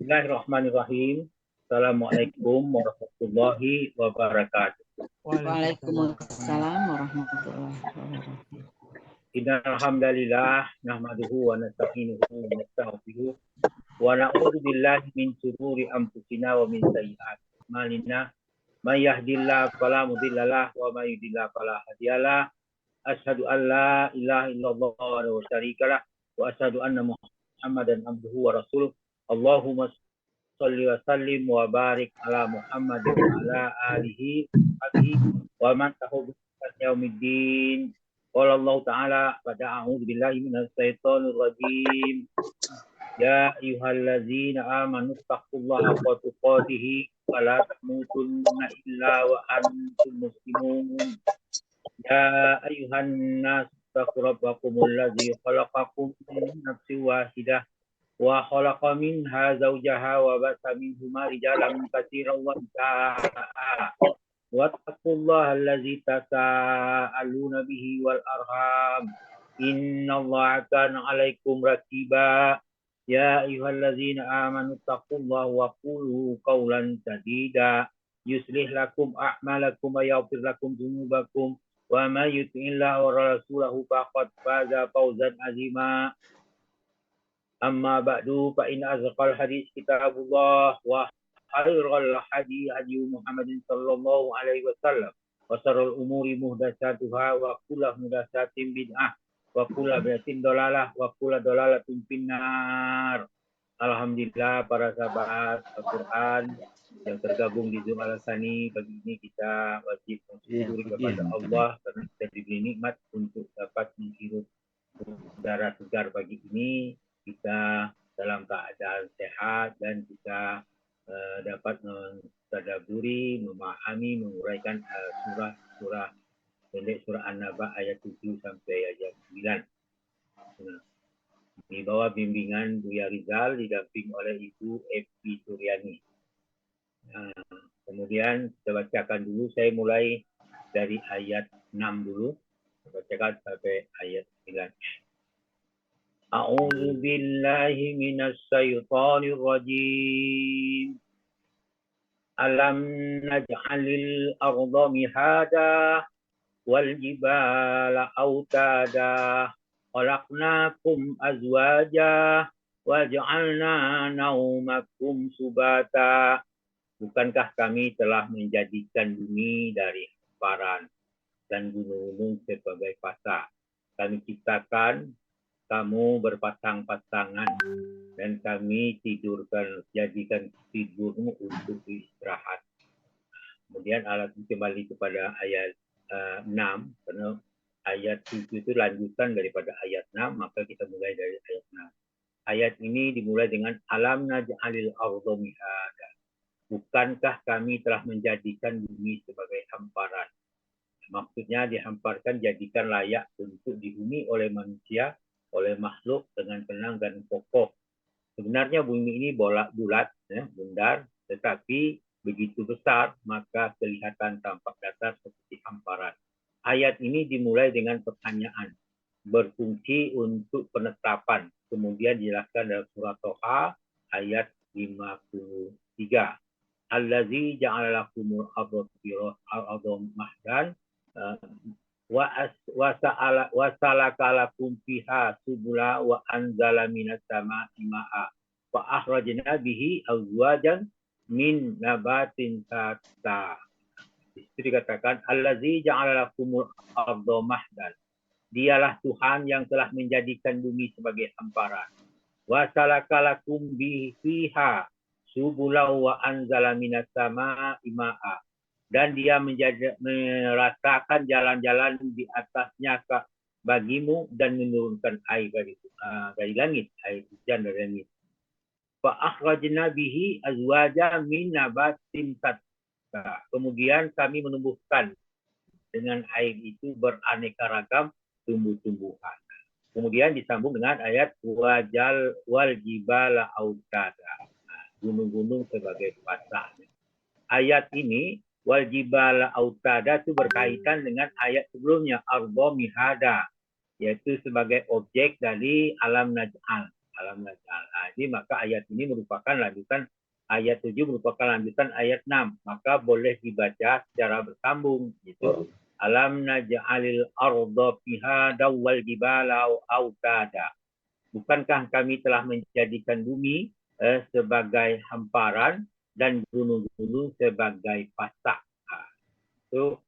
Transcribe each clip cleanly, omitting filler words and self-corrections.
Bismillahirrahmanirrahim. Assalamualaikum warahmatullahi wabarakatuh. Waalaikumsalam warahmatullahi wabarakatuh. Innal hamdalillah nahmaduhu wa nasta'inuhu wa nastaghfiruh wa na'udzu billahi min shururi anfusina wa min sayyi'ati a'malina. May yahdihillahu fala mudhillalah wa may yudhlil fala hadiyalah. Asyhadu an la ilaha illallah wa la syarikalah wa asyhadu anna Muhammadan abduhu wa rasuluh. Allahumma sholli wa sallim wa barik ala Muhammad wa ala alihi wa man tabi'ahum ila yaumiddin. Qala Allah Ta'ala pada a'udzu billahi minasy syaithanir rajim. Ya ayyuhallazina amanu taqullaha haqqa tuqatih wa la tamutunna illa wa antum muslimun. Ya ayyuhan nas taqu rabbakumul ladzi khalaqakum min nafsin wahidah wa khalaqa minha zawjaha wa basa minhuma rijalan katsiran wa nisaa. Wattaqullaha allazi tasaaluna bihi wal arham. Innallaha kana 'alaikum raqiba. Ya ayyuhallazina amanu taqullaha wa qulu qawlan sadida yuslih lakum a'malakum wa yaghfir lakum dzunubakum. Wa may yuti'illaha wa rasulahu faqad faza fawzan 'azima. Amma ba'du fa in azqal hadits kitabullah wa khairul hadi hadi Muhammadin sallallahu alaihi wasallam wa sharrul umuri muhdatsatuha wa kullu muhdatsatin bid'ah wa kullu bid'atin dalalah wa kullu dalalatin finnar. Alhamdulillah para sahabat Al-Quran yang tergabung di Zoom Al-Sani, pagi ini kita wajib bersyukur kepada Allah karena kita diberi nikmat untuk dapat menghirup udara segar pagi ini. Kita dalam keadaan sehat dan kita dapat mentadabburi, memahami, menguraikan surah pendek surah An-Naba ayat 7 sampai ayat 9. Di bawah bimbingan Buya Rizal didamping oleh Ibu Epi Suryani. Kemudian kita bacakan dulu, saya mulai dari ayat 6 dulu, bacakan sampai ayat 9. A'udzu billahi minasy syaithanir rajim. Alam naj'alil arda mihada wal jibala autada khalaqnakum azwaja waj'alna naumakum subata. Bukankah kami telah menjadikan bumi dari hamparan dan gunung-gunung sebagai fasa? Kami ciptakan kamu berpasang-pasangan dan kami jadikan tidurmu untuk istirahat. Kemudian alat kembali kepada ayat 6, karena ayat 7 itu lanjutan daripada ayat 6, maka kita mulai dari ayat 6. Ayat ini dimulai dengan alam naj'alil arda mihada. Bukankah kami telah menjadikan bumi sebagai hamparan? Maksudnya dihamparkan, jadikan layak untuk dihuni oleh manusia, oleh makhluk dengan tenang dan kokoh. Sebenarnya bumi ini bulat, bundar, tetapi begitu besar maka kelihatan tampak datar seperti hamparan. Ayat ini dimulai dengan pertanyaan, berfungsi untuk penetapan. Kemudian dijelaskan dalam surah Toha ayat 53. Allazi ja'ala lakumul arda mahdan wa salaka lakum fiha subula wa anzala minas sama'i ma'a wa akhrajna bihi azwajan min nabatin shatta. Itu dikatakan allazi ja'ala lakumul arda mahdan. Dialah Tuhan yang telah menjadikan bumi sebagai hamparan. Wa salaka lakum fiha subula wa anzala minas sama'i ma'a. Dan dia merasakan jalan-jalan di atasnya bagimu dan menurunkan air dari langit, air hujan dari langit. Fa akhrajna bihi azwaja min nabatin shatta. Kemudian kami menumbuhkan dengan air itu beraneka ragam tumbuh-tumbuhan. Kemudian disambung dengan ayat wal jibala autada. Gunung-gunung sebagai fasa. Ayat ini wal jibala autada itu berkaitan dengan ayat sebelumnya arda mihada, yaitu sebagai objek dari alam naj'al. Alam naj'al. Jadi maka ayat ini merupakan lanjutan ayat 7 merupakan lanjutan ayat 6. Maka boleh dibaca secara bersambung gitu. Alam naj'alil arda fihada wal jibala autada. Bukankah kami telah menjadikan bumi sebagai hamparan dan gunung-gunung sebagai pasak? Itu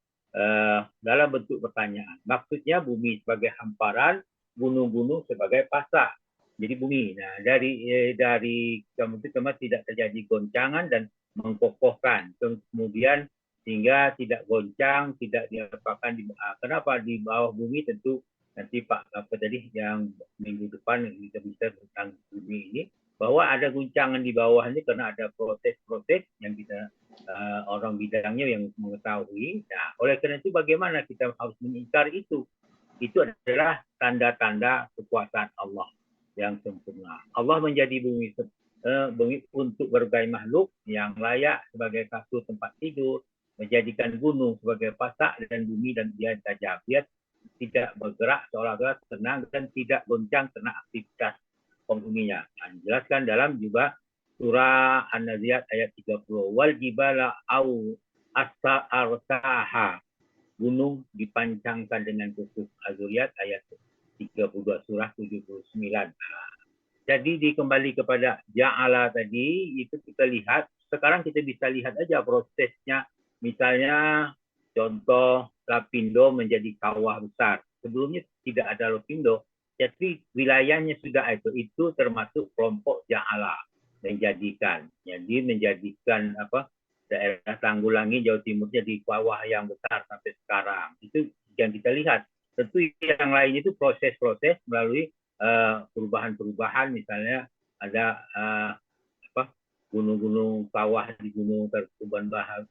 dalam bentuk pertanyaan. Maksudnya bumi sebagai hamparan, gunung-gunung sebagai pasak. Jadi bumi. Nah, dari kemudian tidak terjadi goncangan dan mengkokohkan. Kemudian sehingga tidak goncang, tidak diapakan. Kenapa di bawah bumi? Tentu nanti Pak tadi yang minggu depan kita bisa tentang bumi ini, bahwa ada guncangan di bawah ini karena ada proses-proses yang kita orang bidangnya yang mengetahui. Nah, oleh karena itu bagaimana kita harus mengingkari itu? Itu adalah tanda-tanda kekuasaan Allah yang sempurna. Allah menjadi bumi untuk berbagai makhluk yang layak sebagai kasur tempat tidur, menjadikan gunung sebagai pasak dan bumi dan dia saja. Dia tidak bergerak seolah-olah tenang dan tidak goncang karena aktivitas penghuminya. Dijelaskan dalam juga surah An-Naziat ayat 30. Wal jibala au arsaha. Gunung dipancangkan dengan khusus. Az-Zuriyat ayat 32 surah 79. Jadi dikembali kepada ja'ala tadi, itu kita lihat, sekarang kita bisa lihat aja prosesnya. Misalnya contoh Lapindo menjadi kawah besar. Sebelumnya tidak ada Lapindo, jadi wilayahnya sudah itu termasuk kelompok ja'ala, menjadikan. Jadi menjadikan daerah Tanggulangi Jawa Timur jadi kawah yang besar sampai sekarang. Itu yang kita lihat. Tentu yang lain itu proses-proses melalui perubahan-perubahan, misalnya ada gunung-gunung kawah di Gunung Tangkuban Bahar,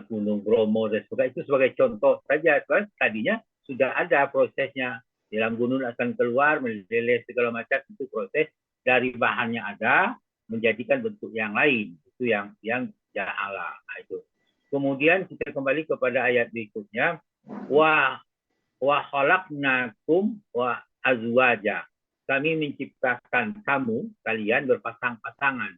Gunung Bromo dan sebagainya, itu sebagai contoh saja. Tadinya sudah ada prosesnya, dalam gunung akan keluar meleleh segala macam, itu proses dari bahannya ada menjadikan bentuk yang lain, itu yang ja'ala itu. Kemudian kita kembali kepada ayat berikutnya, wa khalaqnakum wa azwaja. Kami menciptakan kalian berpasang-pasangan.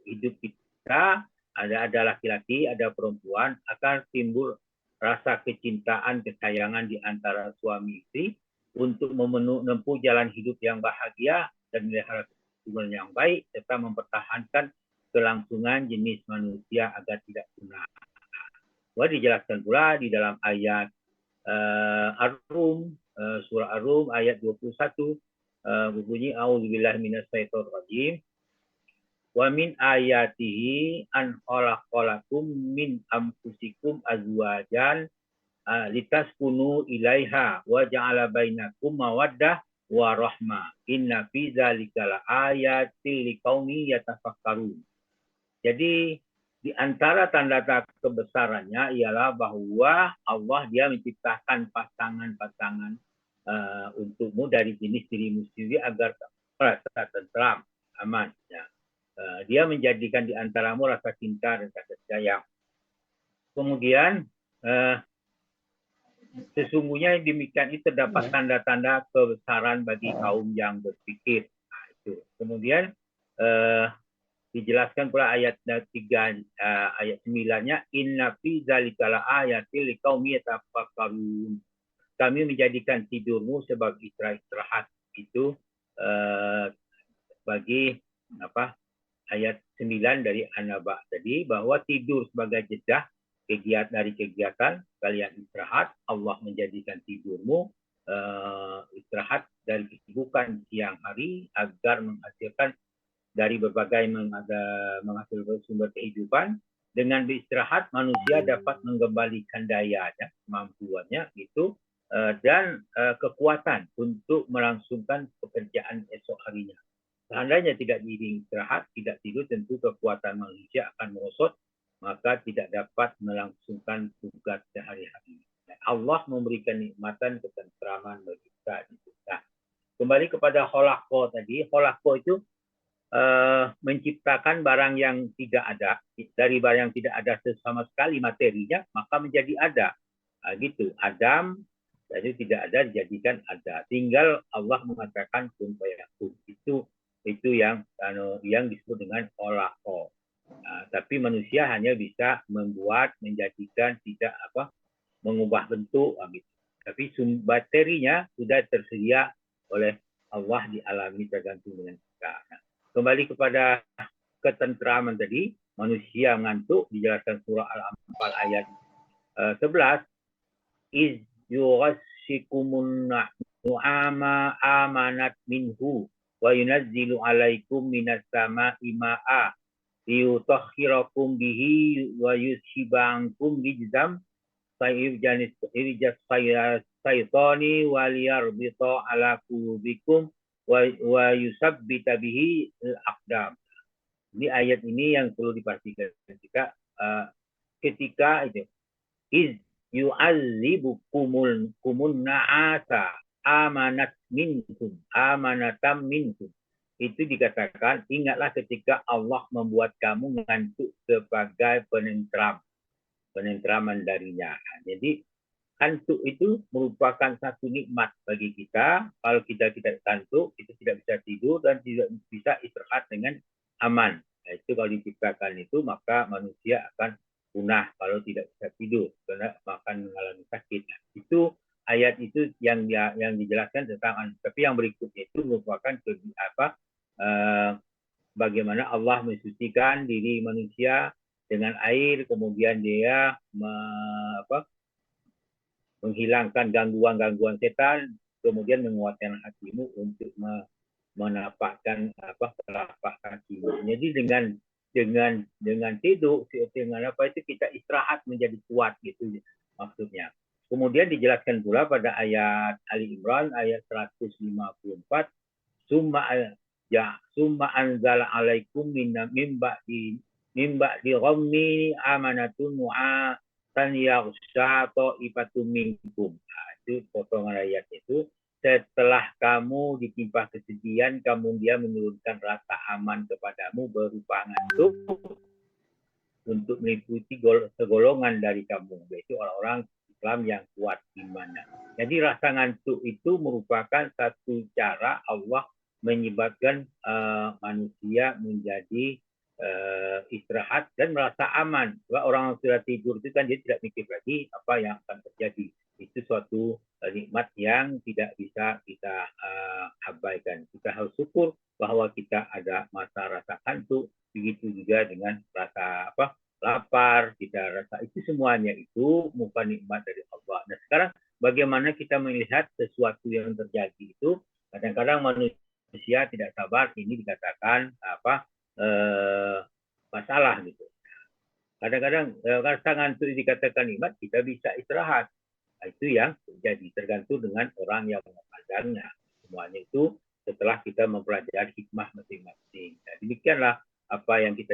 Hidup kita ada laki-laki, ada perempuan, akan timbul rasa kecintaan, kesayangan di antara suami istri untuk menempuh jalan hidup yang bahagia dan melihara hubungan yang baik serta mempertahankan kelangsungan jenis manusia agar tidak punah. Dijelaskan pula di dalam ayat Ar-Rum, surah Ar-Rum ayat 21, berbunyi a'udzubillahi minasyaitonir rajim. Wa min ayatihi an khalaqalakum min anfusikum azwajan litaskunu ilaiha wa ja'ala bainakum mawaddah wa rahmah. Inna fi dzalika laayatil liqaumin yatafakkarun. Jadi di antara tanda-tanda kebesarannya ialah bahwa Allah dia menciptakan pasangan-pasangan untukmu dari jenis dirimu sendiri agar merasa tentram, aman. Ya. Dia menjadikan di antaramu rasa cinta dan kasih sayang. Kemudian sesungguhnya demikian itu terdapat tanda-tanda kebesaran bagi kaum yang berpikir. Nah, itu. Kemudian dijelaskan pula ayat 3 ayat 9-nya inna fi dzalika laayatil liqaumin yatafakkarun. Kami menjadikan tidurmu sebagai istirahat. Itu bagi ayat 9 dari An-Naba tadi, bahwa tidur sebagai jeda kegiatan kalian istirahat. Allah menjadikan tidurmu istirahat dari kesibukan siang hari agar menghasilkan dari berbagai menghasilkan sumber kehidupan. Dengan beristirahat manusia dapat mengembalikan dayanya, kemampuannya itu dan kekuatan untuk melangsungkan pekerjaan esok harinya. Seandainya tidak istirahat, tidak tidur, tentu kekuatan manusia akan merosot, maka tidak dapat melangsungkan tugas sehari-hari. Allah memberikan nikmatan ketentraman bagi kita. Nah, kembali kepada kholaqo tadi, kholaqo itu menciptakan barang yang tidak ada, dari barang yang tidak ada sama sekali materinya, maka menjadi ada. Gitu. Adam Jadi tidak ada dijadikan ada. Tinggal Allah mengatakan kun fayakun. Itu yang disebut dengan kholaqo. Tapi manusia hanya bisa membuat, menjadikan, tidak mengubah bentuk gitu. Tapi baterinya sudah tersedia oleh Allah di alam ini tergantung dengan kita. Nah, kembali kepada ketentraman tadi, manusia ngantuk dijelaskan surah Al-Anfal ayat 11. Iz yughashikumun nu'ama amanat minhu wa yunazzilu alaikum minas sama'i ma'a liyutahhirakum bihi wa yushibankum rijzam irjas syaitani waliyarbita ala qulubikum wa yusabbita bihi al-aqdam. Ini ayat ini yang perlu dipastikan ketika itu iz yu'adzibukumun na'asa amanatam minkum. Itu dikatakan, ingatlah ketika Allah membuat kamu ngantuk sebagai penentraman darinya. Jadi kantuk itu merupakan satu nikmat bagi kita. Kalau kita tidak kantuk, itu tidak bisa tidur dan tidak bisa istirahat dengan aman. Itu kalau diciptakan itu, maka manusia akan punah kalau tidak bisa tidur karena akan mengalami sakit. Itu ayat itu yang dijelaskan tentang. Tapi yang berikutnya itu merupakan bagaimana Allah mensucikan diri manusia dengan air, kemudian dia menghilangkan gangguan-gangguan setan, kemudian menguatkan hatimu untuk menapakkan telapak kakimu. Jadi dengan tidur, dengan itu kita istirahat menjadi kuat gitu maksudnya. Kemudian dijelaskan pula pada ayat Ali Imran ayat 154, summa anzala alaikum mimba di ghammi amanatun mu'atan yaghsha ta'ifatum minkum. Itu potongan ayat itu. Setelah kamu ditimpa kesedihan, kemudian menurunkan rasa aman kepadamu berupa ngantuk untuk meliputi segolongan dari kamu, yaitu orang-orang Islam yang kuat imannya. Jadi rasa ngantuk itu merupakan satu cara Allah menyebabkan manusia menjadi istirahat dan merasa aman. Sebab orang yang sudah tidur itu kan dia tidak mikir lagi apa yang akan terjadi. Itu suatu nikmat yang tidak bisa kita abaikan. Kita harus syukur bahwa kita ada masa rasa kantuk, begitu juga dengan rasa lapar, kita rasa itu semuanya itu bukan nikmat dari Allah. Nah sekarang bagaimana kita melihat sesuatu yang terjadi itu, kadang-kadang manusia tidak sabar, ini dikatakan masalah gitu. Kadang-kadang rasa ngantuk dikatakan nikmat, kita bisa istirahat. Itu yang terjadi, tergantung dengan orang yang memandangnya. Semuanya itu setelah kita mempelajari hikmah masing-masing. Nah, demikianlah apa yang kita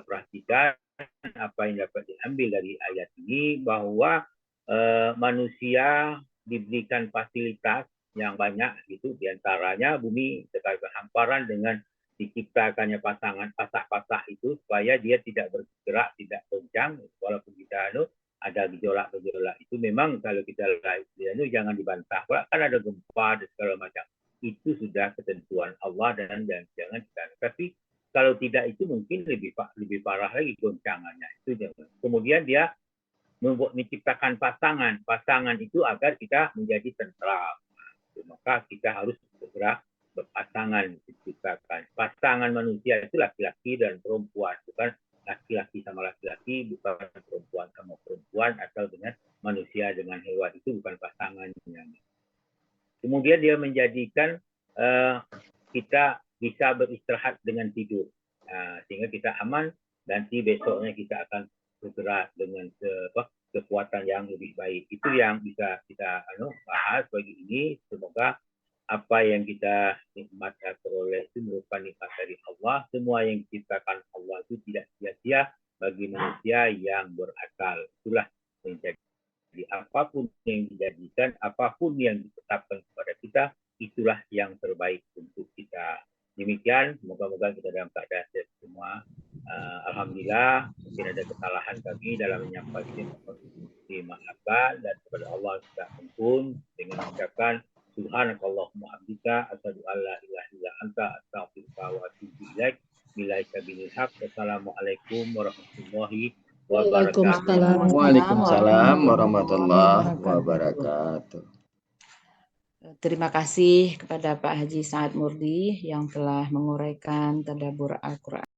perhatikan, apa yang dapat diambil dari ayat ini, bahwa manusia diberikan fasilitas yang banyak gitu, diantaranya bumi sekali hamparan dengan diciptakannya pasah-pasah itu supaya dia tidak bergerak, tidak goncang, walaupun kita ada gejolak-gejolak itu memang kalau kita lihat jangan dibantah, kan ada gempa dan segala macam. Itu sudah ketentuan Allah dan jangan kita. Tapi kalau tidak itu mungkin lebih parah lagi goncangannya. Itu jangan. Kemudian dia menciptakan pasangan itu agar kita menjadi tentram. Maka kita harus segera berpasangan diciptakan. Pasangan manusia itu laki-laki dan perempuan, bukan laki-laki sama laki-laki, bukan perempuan sama perempuan, atau dengan manusia dengan hewan, itu bukan pasangannya. Kemudian dia menjadikan kita bisa beristirahat dengan tidur, sehingga kita aman. Nanti besoknya kita akan bergerak dengan kekuatan yang lebih baik. Itu yang bisa kita bahas pagi ini. Semoga apa yang kita nikmat peroleh itu merupakan nikmat dari Allah. Semua yang diciptakan Allah itu tidak sia-sia bagi manusia yang berakal. Itulah yang jadi. Jadi apapun yang dijadikan, apapun yang ditetapkan kepada kita, itulah yang terbaik untuk kita. Demikian, semoga-moga kita dalam keadaan sehat semua. Alhamdulillah, mungkin ada kesalahan kami dalam menyampaikan. dimaafkan, dan kepada Allah kita ampun dengan mengucapkan subhanakallahumma abdika asyhadu an la ilaha illa anta astaghfiruka wa atubu ilaik. Billahi taufiq. Wassalamualaikum warahmatullahi wabarakatuh. Waalaikumsalam warahmatullahi wabarakatuh. Terima kasih kepada Pak Haji Sa'ad Murdi yang telah menguraikan tadabbur Al-Quran.